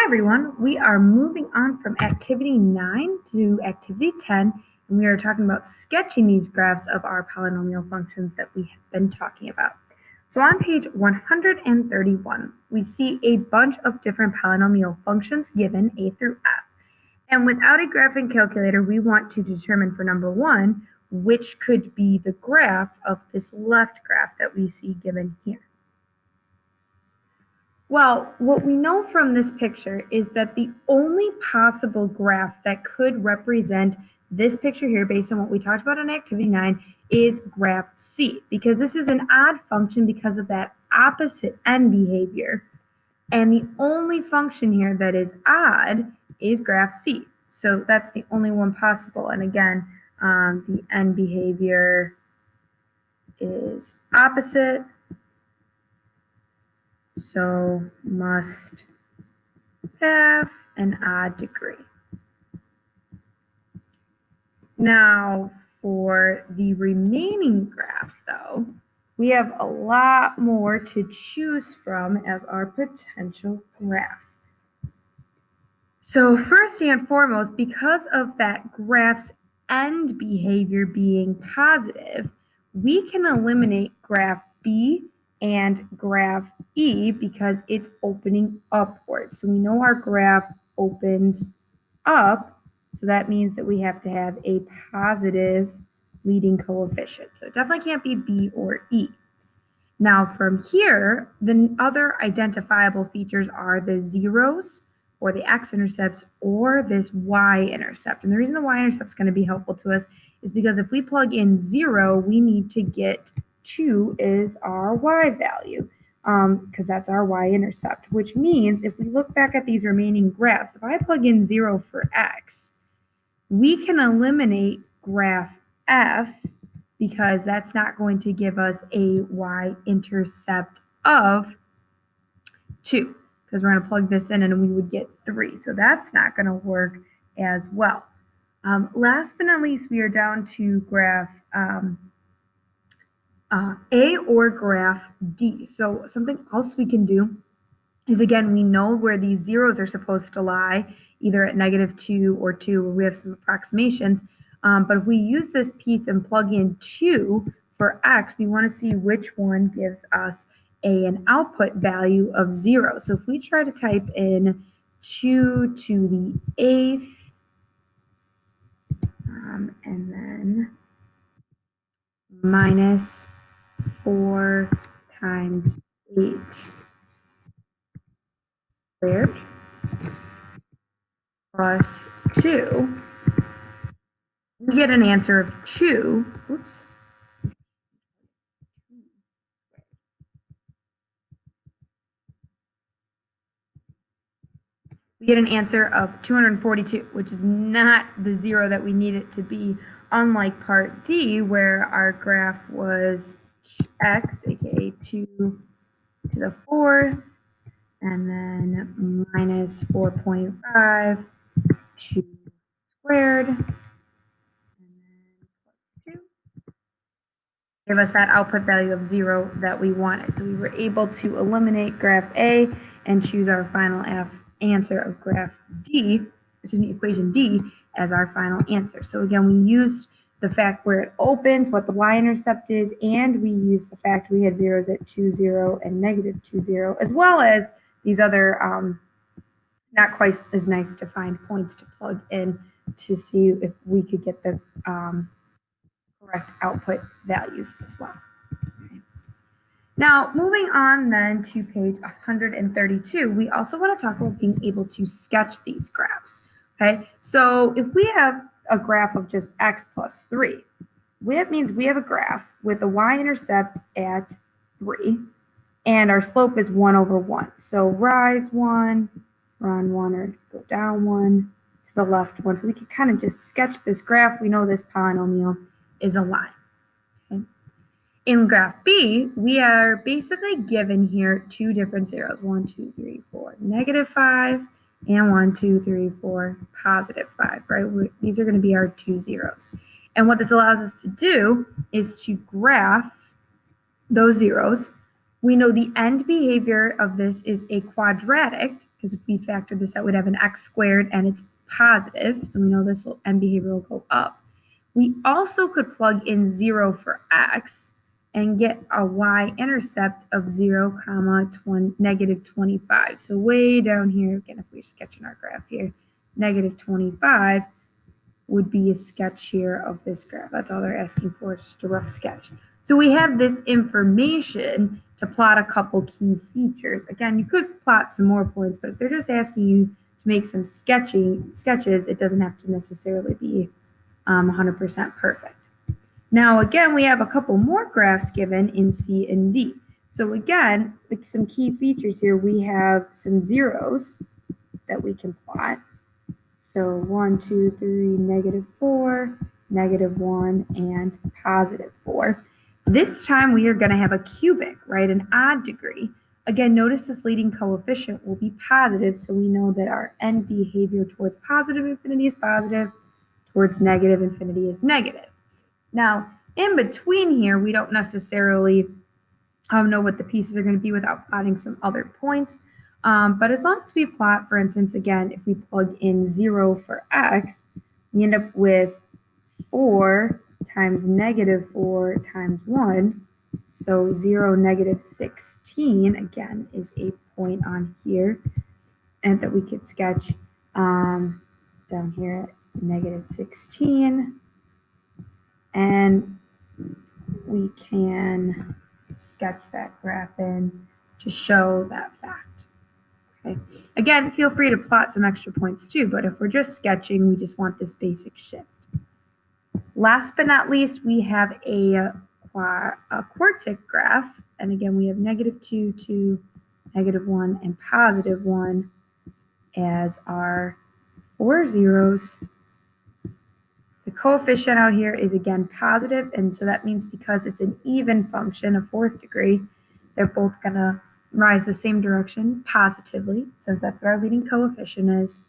everyone, we are moving on from activity 9 to activity 10, and we are talking about sketching these graphs of our polynomial functions that we have been talking about. So on page 131, we see a bunch of different polynomial functions given a through f. And without a graphing calculator, we want to determine for number 1, which could be the graph of this left graph that we see given here. Well, what we know from this picture is that the only possible graph that could represent this picture here, based on what we talked about in activity 9, is graph C, because this is an odd function because of that opposite end behavior. And the only function here that is odd is graph C. So that's the only one possible. And again, the end behavior is opposite. So must have an odd degree. Now for the remaining graph though, we have a lot more to choose from as our potential graph. So first and foremost, because of that graph's end behavior being positive, we can eliminate graph B and graph E because it's opening upward. So we know our graph opens up, so that means that we have to have a positive leading coefficient. So it definitely can't be B or E. Now from here, the other identifiable features are the zeros, or the x-intercepts, or this y-intercept. And the reason the y-intercept is going to be helpful to us is because if we plug in 0, we need to get 2 is our y value, because that's our y-intercept, which means if we look back at these remaining graphs, if I plug in 0 for x, we can eliminate graph F because that's not going to give us a y-intercept of 2. Because we're going to plug this in and we would get 3. So that's not going to work as well. Last but not least, we are down to graph A or graph D. So something else we can do is, again, we know where these zeros are supposed to lie, either at -2 or 2, where we have some approximations. But if we use this piece and plug in 2 for x, we want to see which one gives us an output value of 0. So if we try to type in 2 to the 8th, and then minus 4 times 8 squared plus 2, we get an answer of 2. Oops. We get an answer of 242, which is not the 0 that we need it to be, unlike part D, where our graph was x, aka 2 to the 4th, and then minus 4.5, 2 squared, and then plus 2. Give us that output value of 0 that we wanted. So we were able to eliminate graph A and choose our final answer of graph D, equation D, as our final answer. So again, we used the fact where it opens, what the y-intercept is, and we used the fact we had zeros at 2, 0, and -2, 0, as well as these other not quite as nice to find points to plug in to see if we could get the correct output values as well. Okay. Now, moving on then to page 132, we also want to talk about being able to sketch these graphs. Okay, so if we have a graph of just x plus 3, that means we have a graph with a y-intercept at 3, and our slope is 1 over 1. So rise 1, run 1, or go down 1, to the left 1. So we can kind of just sketch this graph. We know this polynomial is a line. Okay. In graph B, we are basically given here 2 different zeros, 1, 2, 3, 4, -5, and 1, 2, 3, 4, +5, right? These are going to be our 2 zeros. And what this allows us to do is to graph those zeros. We know the end behavior of this is a quadratic, because if we factor this out, we'd have an x squared and it's positive. So we know this end behavior will go up. We also could plug in 0 for x and get a y-intercept of 0, negative 25. So way down here, again, if we're sketching our graph here, negative 25 would be a sketch here of this graph. That's all they're asking for, it's just a rough sketch. So we have this information to plot a couple key features. Again, you could plot some more points, but if they're just asking you to make some sketches, it doesn't have to necessarily be 100% perfect. Now, again, we have a couple more graphs given in C and D. So again, some key features here, we have some zeros that we can plot. So 1, 2, 3, negative 4, negative 1, and positive 4. This time we are going to have a cubic, right, an odd degree. Again, notice this leading coefficient will be positive, so we know that our end behavior towards positive infinity is positive, towards negative infinity is negative. Now, in between here, we don't necessarily know what the pieces are going to be without plotting some other points. But as long as we plot, for instance, again, if we plug in 0 for x, we end up with 4 times negative 4 times 1. So 0, negative 16, again, is a point on here. And that we could sketch down here at negative 16. And we can sketch that graph in to show that fact. Okay. Again, feel free to plot some extra points too, but if we're just sketching, we just want this basic shift. Last but not least, we have a quartic graph. And again, we have negative 2, 2, negative 1, and positive 1 as our 4 zeros. The coefficient out here is again positive, and so that means because it's an even function, a fourth degree, they're both going to rise the same direction positively, since that's what our leading coefficient is.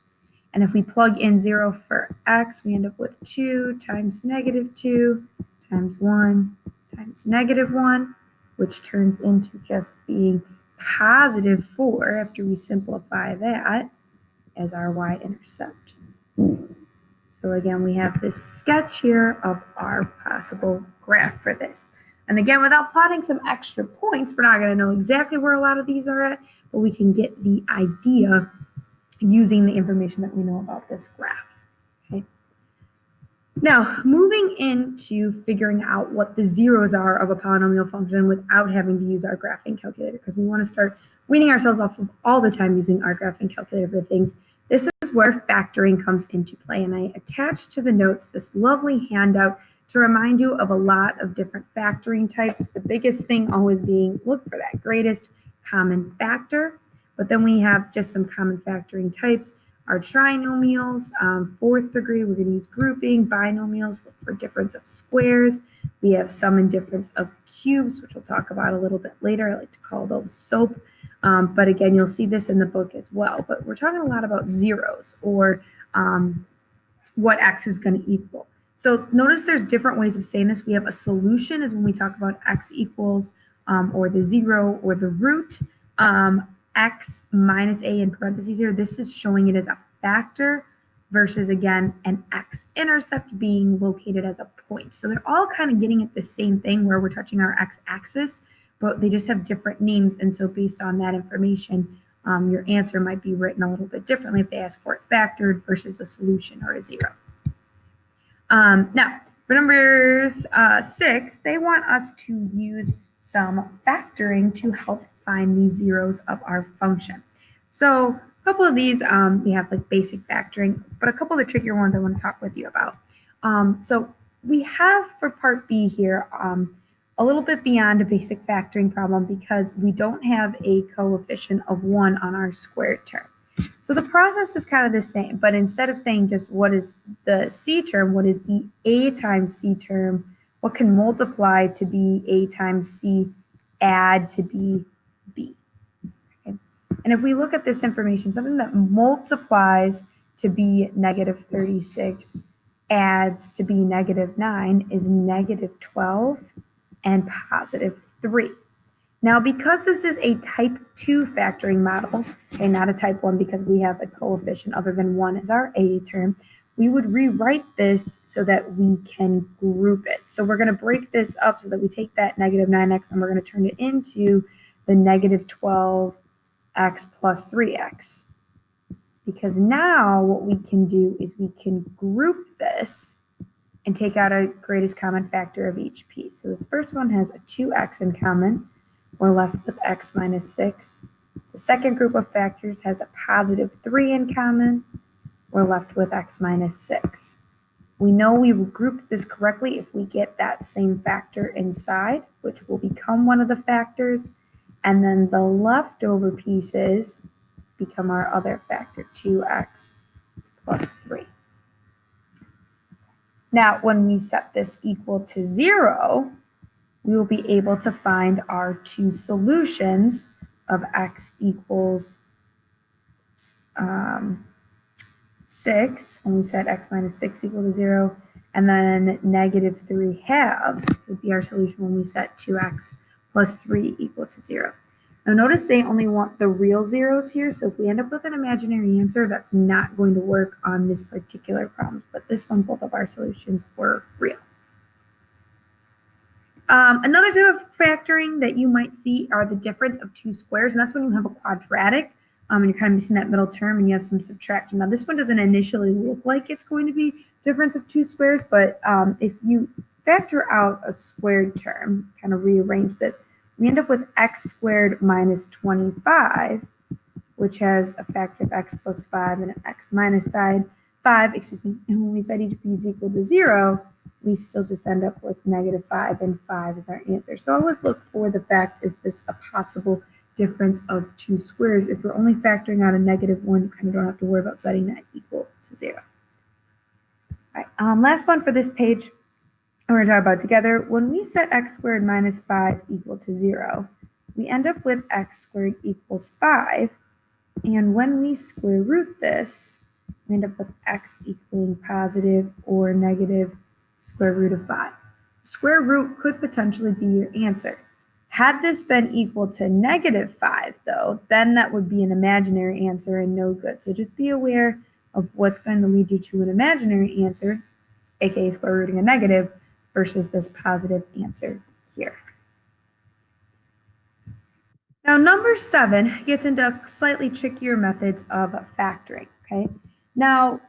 And if we plug in 0 for x, we end up with 2 times negative 2 times 1 times negative 1, which turns into just being positive 4 after we simplify that as our y-intercept. So again, we have this sketch here of our possible graph for this. And again, without plotting some extra points, we're not going to know exactly where a lot of these are at, but we can get the idea using the information that we know about this graph. Okay. Now, moving into figuring out what the zeros are of a polynomial function without having to use our graphing calculator, because we want to start weaning ourselves off of all the time using our graphing calculator for things. This is where factoring comes into play, and I attached to the notes this lovely handout to remind you of a lot of different factoring types. The biggest thing always being look for that greatest common factor, but then we have just some common factoring types. Our trinomials, fourth degree, we're going to use grouping. Binomials, look for difference of squares. We have sum and difference of cubes, which we'll talk about a little bit later. I like to call those SOAP. But again, you'll see this in the book as well. But we're talking a lot about zeros, or what x is going to equal. So notice there's different ways of saying this. We have a solution is when we talk about x equals, or the 0 or the root. X minus a in parentheses here, this is showing it as a factor versus, again, an x-intercept being located as a point. So they're all kind of getting at the same thing where we're touching our x-axis, but they just have different names. And so based on that information, your answer might be written a little bit differently if they ask for it factored versus a solution or a 0. Now, for numbers 6, they want us to use some factoring to help find the zeros of our function. So a couple of these, we have like basic factoring, but a couple of the trickier ones I want to talk with you about. So we have for part B here, a little bit beyond a basic factoring problem because we don't have a coefficient of 1 on our squared term. So the process is kind of the same, but instead of saying just what is the C term, what is the A times C term, what can multiply to be A times C, add to be B. Okay. And if we look at this information, something that multiplies to be negative 36, adds to be negative 9 is negative 12 and positive 3. Now, because this is a type 2 factoring model, okay, not a type 1 because we have a coefficient other than 1 as our A term, we would rewrite this so that we can group it. So we're going to break this up so that we take that negative 9x and we're going to turn it into the negative 12x plus 3x. Because now what we can do is we can group this and take out a greatest common factor of each piece. So this first one has a 2x in common. We're left with x minus 6. The second group of factors has a positive 3 in common. We're left with x minus 6. We know we will group this correctly if we get that same factor inside, which will become one of the factors. And then the leftover pieces become our other factor, 2x plus 3. Now, when we set this equal to 0, we will be able to find our two solutions of x equals 6, when we set x minus 6 equal to 0, and then negative 3 halves would be our solution when we set 2x plus 3 equal to 0. Now notice they only want the real zeros here, so if we end up with an imaginary answer, that's not going to work on this particular problem. But this one, both of our solutions were real. Another type of factoring that you might see are the difference of two squares, and that's when you have a quadratic, and you're kind of missing that middle term and you have some subtraction. Now this one doesn't initially look like it's going to be difference of two squares, but if you factor out a squared term, kind of rearrange this, we end up with x squared minus 25, which has a factor of x plus 5 and an x minus 5, and when we set each piece equal to 0, we still just end up with negative 5, and 5 is our answer. So always look for the fact, is this a possible difference of two squares? If you're only factoring out a negative 1, you kind of don't have to worry about setting that equal to 0. All right, last one for this page, we're going to talk about together. When we set x squared minus 5 equal to 0, we end up with x squared equals 5, and when we square root this, we end up with x equaling positive or negative square root of 5. Square root could potentially be your answer. Had this been equal to negative 5, though, then that would be an imaginary answer and no good. So just be aware of what's going to lead you to an imaginary answer, aka square rooting a negative, versus this positive answer here. Now, number 7 gets into slightly trickier methods of factoring, okay? Now,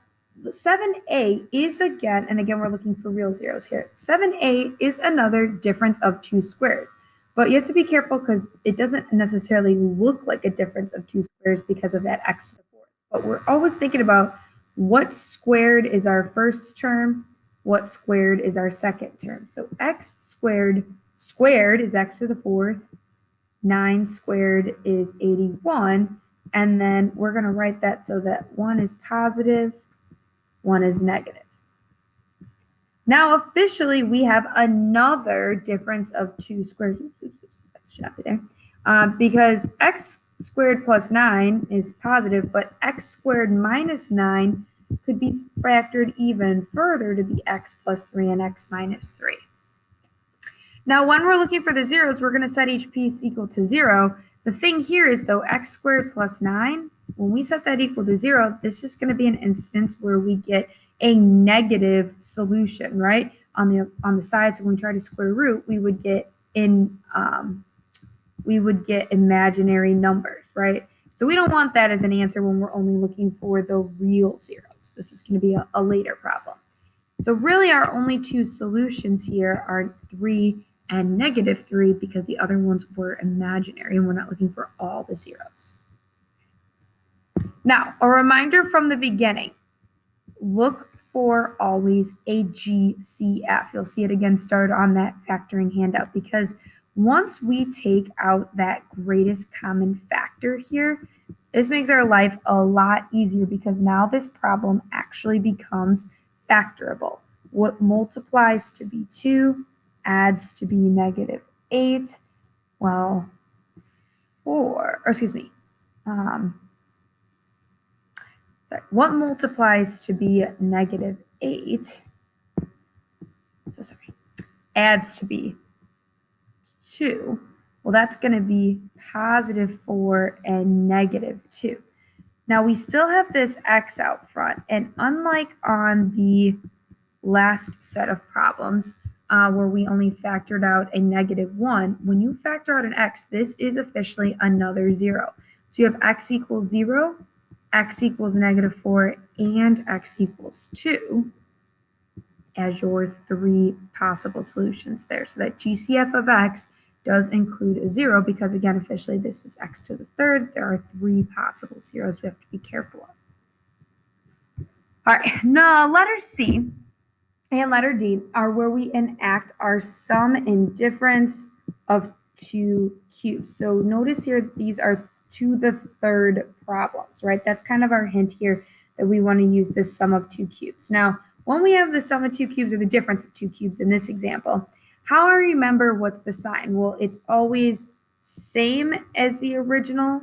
7a is again, and again, we're looking for real zeros here. 7a is another difference of two squares, but you have to be careful because it doesn't necessarily look like a difference of two squares because of that x to the 4th. But we're always thinking about what squared is our first term, what squared is our second term. So x squared is x to the 4th, 9 squared is 81, and then we're going to write that so that 1 is positive, 1 is negative. Now officially we have another difference of two squares. Oops, that's choppy there. Because x squared plus 9 is positive, but x squared minus 9 could be factored even further to be x plus 3 and x minus 3. Now, when we're looking for the zeros, we're going to set each piece equal to 0. The thing here is, though, x squared plus 9, when we set that equal to 0, this is going to be an instance where we get a negative solution, right? On the side, so when we try to square root, we would get imaginary numbers, right? So we don't want that as an answer when we're only looking for the real zeros. This is going to be a later problem. So really our only two solutions here are 3 and negative 3 because the other ones were imaginary and we're not looking for all the zeros. Now, a reminder from the beginning, look for always a GCF. You'll see it again started on that factoring handout because once we take out that greatest common factor here, this makes our life a lot easier because now this problem actually becomes factorable. What multiplies to be 2 adds to be negative 8. Well, what multiplies to be negative 8, adds to be 2. Well, that's going to be positive 4 and negative 2. Now we still have this x out front, and unlike on the last set of problems where we only factored out a negative 1, when you factor out an x, this is officially another 0. So you have x equals 0, x equals negative 4, and x equals 2 as your 3 possible solutions there. So that GCF of x does include a 0 because, again, officially this is x to the third. There are 3 possible zeros we have to be careful of. All right, now letter C and letter D are where we enact our sum and difference of 2 cubes. So notice here, these are to the third problems, right? That's kind of our hint here that we want to use this sum of 2 cubes. Now, when we have the sum of 2 cubes or the difference of 2 cubes in this example, how I remember what's the sign? Well, it's always same as the original,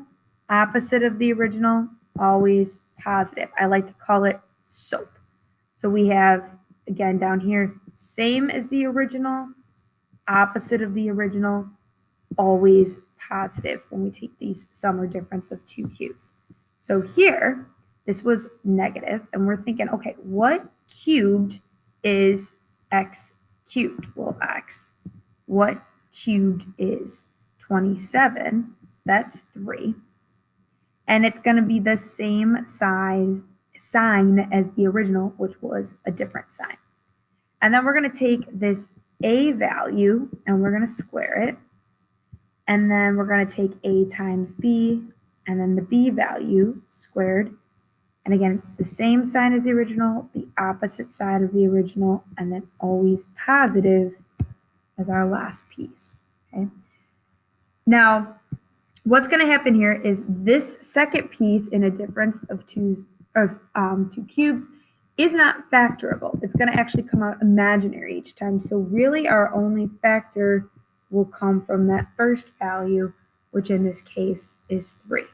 opposite of the original, always positive. I like to call it SOAP. So we have, again, down here, same as the original, opposite of the original, always positive when we take these sum or difference of 2 cubes. So here, this was negative, and we're thinking, okay, what cubed is x cubed? Well, x. What cubed is 27? That's 3. And it's going to be the same sign as the original, which was a different sign. And then we're going to take this a value, and we're going to square it. And then we're going to take a times b, and then the b value squared. And again, it's the same sign as the original, the opposite side of the original, and then always positive as our last piece. Okay. Now, what's going to happen here is this second piece in a difference of two cubes is not factorable. It's going to actually come out imaginary each time. So really our only factor will come from that first value, which in this case is 3.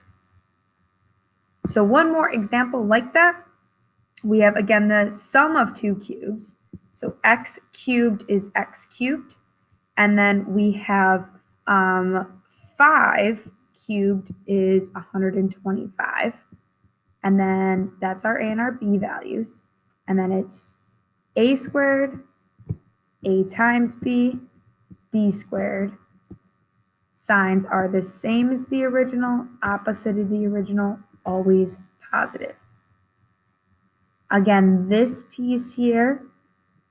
So one more example like that. We have, again, the sum of 2 cubes. So x cubed is x cubed. And then we have 5 cubed is 125. And then that's our a and our b values. And then it's a squared, a times b, b squared. Signs are the same as the original, opposite of the original, always positive. Again, this piece here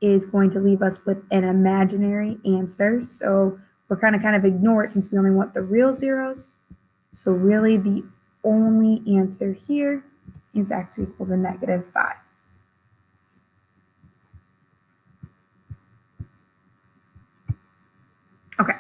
is going to leave us with an imaginary answer. So we're kind of ignore it since we only want the real zeros. So really the only answer here is x equal to negative 5. Okay.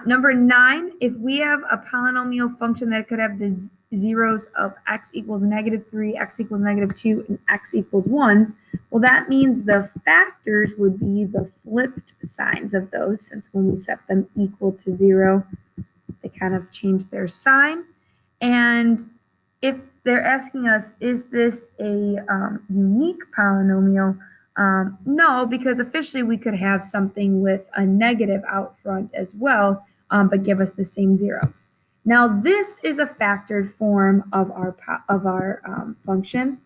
Number 9, if we have a polynomial function that could have the zeros of x equals negative 3, x equals negative 2, and x equals 1s, well, that means the factors would be the flipped signs of those, since when we set them equal to 0, they kind of change their sign. And if they're asking us, is this a unique polynomial? No, because officially we could have something with a negative out front as well, but give us the same zeros. Now this is a factored form of our function.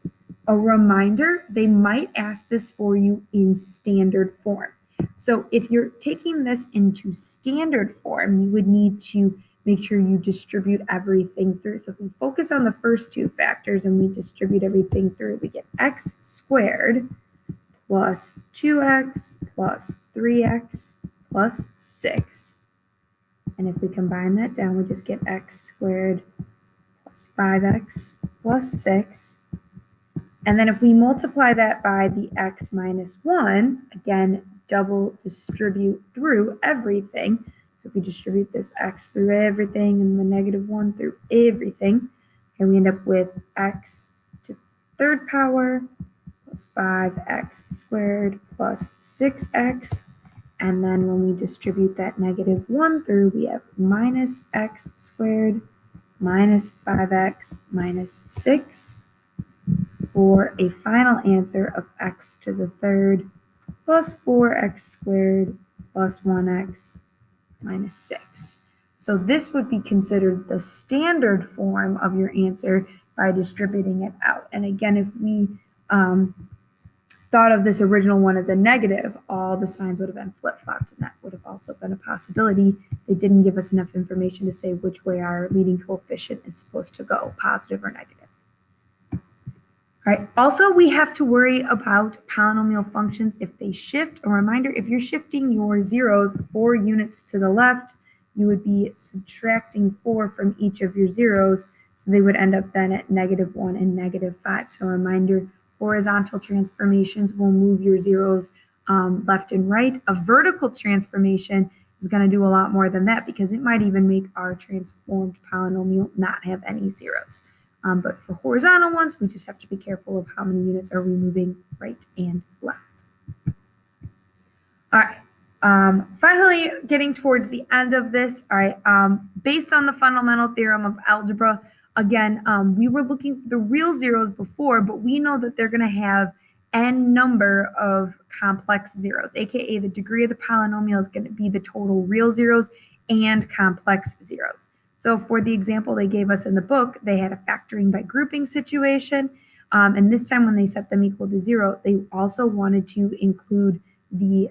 A reminder, they might ask this for you in standard form. So if you're taking this into standard form, you would need to make sure you distribute everything through. So if we focus on the first 2 factors and we distribute everything through, we get x squared plus 2x plus 3x plus 6. And if we combine that down, we just get x squared plus 5x plus 6. And then if we multiply that by the x minus 1, again, double distribute through everything. So if we distribute this x through everything and the negative 1 through everything, and we end up with x to the third power plus 5x squared plus 6x. And then when we distribute that negative 1 through, we have minus x squared minus 5x minus 6 for a final answer of x to the third plus 4x squared plus 1x minus 6. So this would be considered the standard form of your answer by distributing it out. And again, if we thought of this original one as a negative, all the signs would have been flip-flopped, and that would have also been a possibility. They didn't give us enough information to say which way our leading coefficient is supposed to go, positive or negative. All right, also we have to worry about polynomial functions if they shift. A reminder, if you're shifting your zeros 4 units to the left, you would be subtracting 4 from each of your zeros, so they would end up then at -1 and -5. So a reminder, horizontal transformations will move your zeros left and right. A vertical transformation is going to do a lot more than that, because it might even make our transformed polynomial not have any zeros. But for horizontal ones, we just have to be careful of how many units are we moving right and left. All right, finally getting towards the end of this. All right, based on the fundamental theorem of algebra, again, we were looking for the real zeros before, but we know that they're going to have n number of complex zeros, aka the degree of the polynomial is going to be the total real zeros and complex zeros. So for the example they gave us in the book, they had a factoring by grouping situation. And this time when they set them equal to 0, they also wanted to include the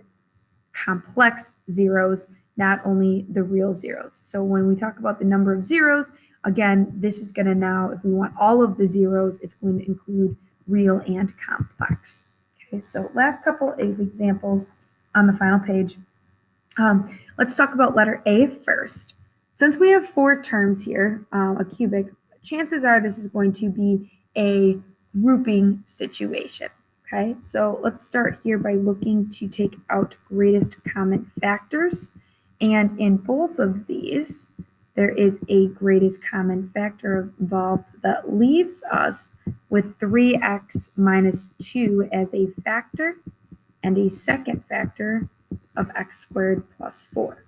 complex zeros, not only the real zeros. So when we talk about the number of zeros, again, this is going to now, if we want all of the zeros, it's going to include real and complex. Okay, so last couple of examples on the final page. Let's talk about letter A first. Since we have 4 terms here, a cubic, chances are this is going to be a grouping situation. Okay, so let's start here by looking to take out greatest common factors. And in both of these, there is a greatest common factor involved that leaves us with 3x minus 2 as a factor and a second factor of x squared plus 4.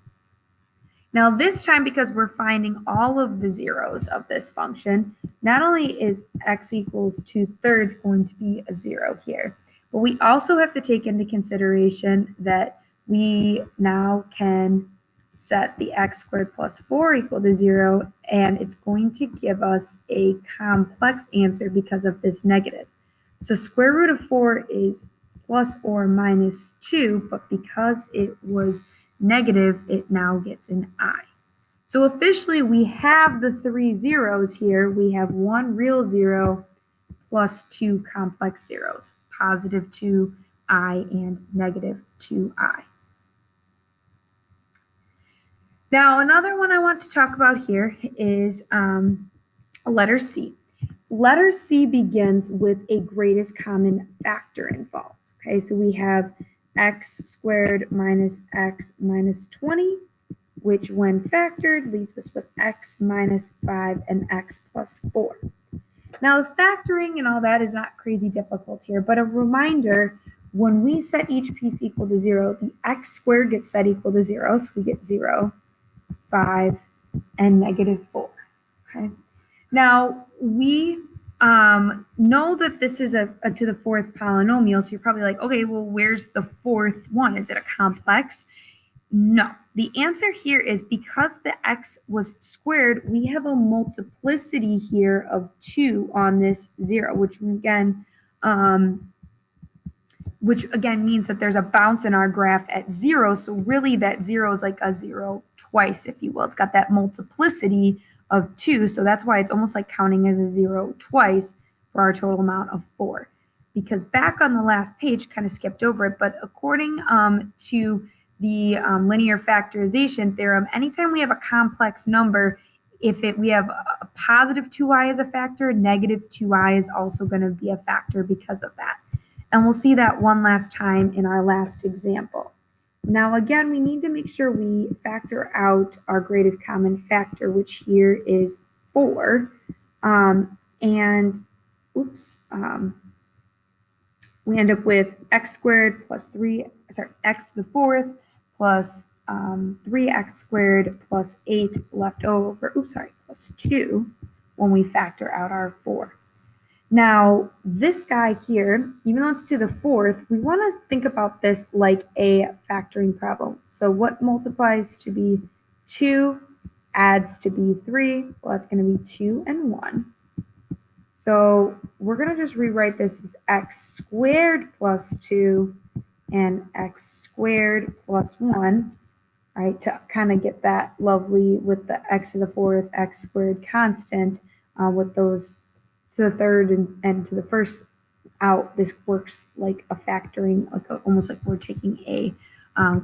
Now this time, because we're finding all of the zeros of this function, not only is x equals 2/3 going to be a 0 here, but we also have to take into consideration that we now can set the x squared plus 4 equal to 0, and it's going to give us a complex answer because of this negative. So square root of 4 is plus or minus 2, but because it was negative, it now gets an I. So officially, we have the 3 zeros here. We have 1 real 0 plus 2 complex zeros, positive 2i and negative 2i. Now, another one I want to talk about here is letter C. Letter C begins with a greatest common factor involved. Okay, so we have x squared minus x minus 20, which when factored leaves us with x minus 5 and x plus 4. Now, the factoring and all that is not crazy difficult here, but a reminder, when we set each piece equal to 0, the x squared gets set equal to 0, so we get 0, 5, and negative 4. Okay. Now, we know that this is a to the 4th polynomial, so you're probably like, okay, well, where's the 4th one? Is it a complex? No. The answer here is because the x was squared, we have a multiplicity here of 2 on this 0, which again means that there's a bounce in our graph at 0. So really that 0 is like a 0 twice, if you will. It's got that multiplicity of 2, so that's why it's almost like counting as a 0 twice for our total amount of 4. Because back on the last page, kind of skipped over it, but according to the linear factorization theorem, anytime we have a complex number, we have a positive 2i as a factor, negative 2i is also going to be a factor because of that. And we'll see that one last time in our last example. Now, again, we need to make sure we factor out our greatest common factor, which here is 4. We end up with x squared plus x to the 4th plus 3x squared plus 8 left over, plus 2 when we factor out our 4. Now, this guy here, even though it's to the 4th, we want to think about this like a factoring problem. So what multiplies to be 2 adds to be 3. Well, that's going to be 2 and 1. So we're going to just rewrite this as x squared plus 2 and x squared plus 1, right, to kind of get that lovely with the x to the fourth, x squared constant with those to the third and to the first out. This works like a factoring, almost like we're taking a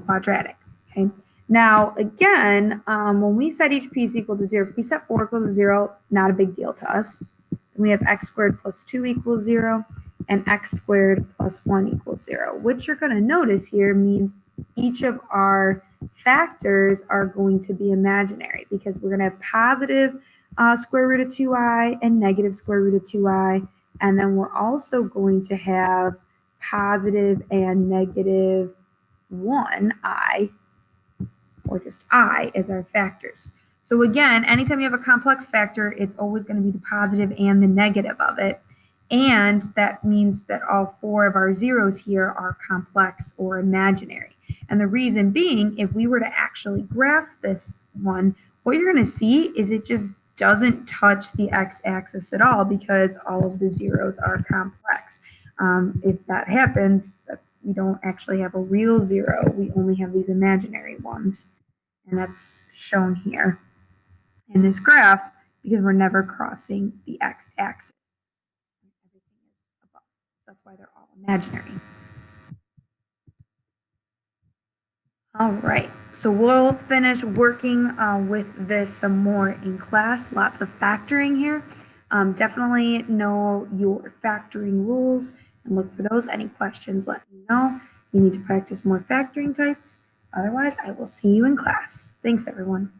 quadratic, okay? Now, again, when we set each piece equal to 0, if we set 4 equal to 0, not a big deal to us. Then we have x squared plus 2 equals 0, and x squared plus 1 equals 0. What you're going to notice here means each of our factors are going to be imaginary because we're going to have positive square root of 2i and negative square root of 2i. And then we're also going to have positive and negative 1i, or just I, as our factors. So again, anytime you have a complex factor, it's always going to be the positive and the negative of it. And that means that all 4 of our zeros here are complex or imaginary. And the reason being, if we were to actually graph this one, what you're going to see is it just doesn't touch the x-axis at all because all of the zeros are complex. If that happens, we don't actually have a real 0. We only have these imaginary ones. And that's shown here in this graph because we're never crossing the x-axis. Everything is above. So that's why they're all imaginary. All right, so we'll finish working with this some more in class. Lots of factoring here. Definitely know your factoring rules and look for those. Any questions, let me know. You need to practice more factoring types. Otherwise, I will see you in class. Thanks, everyone.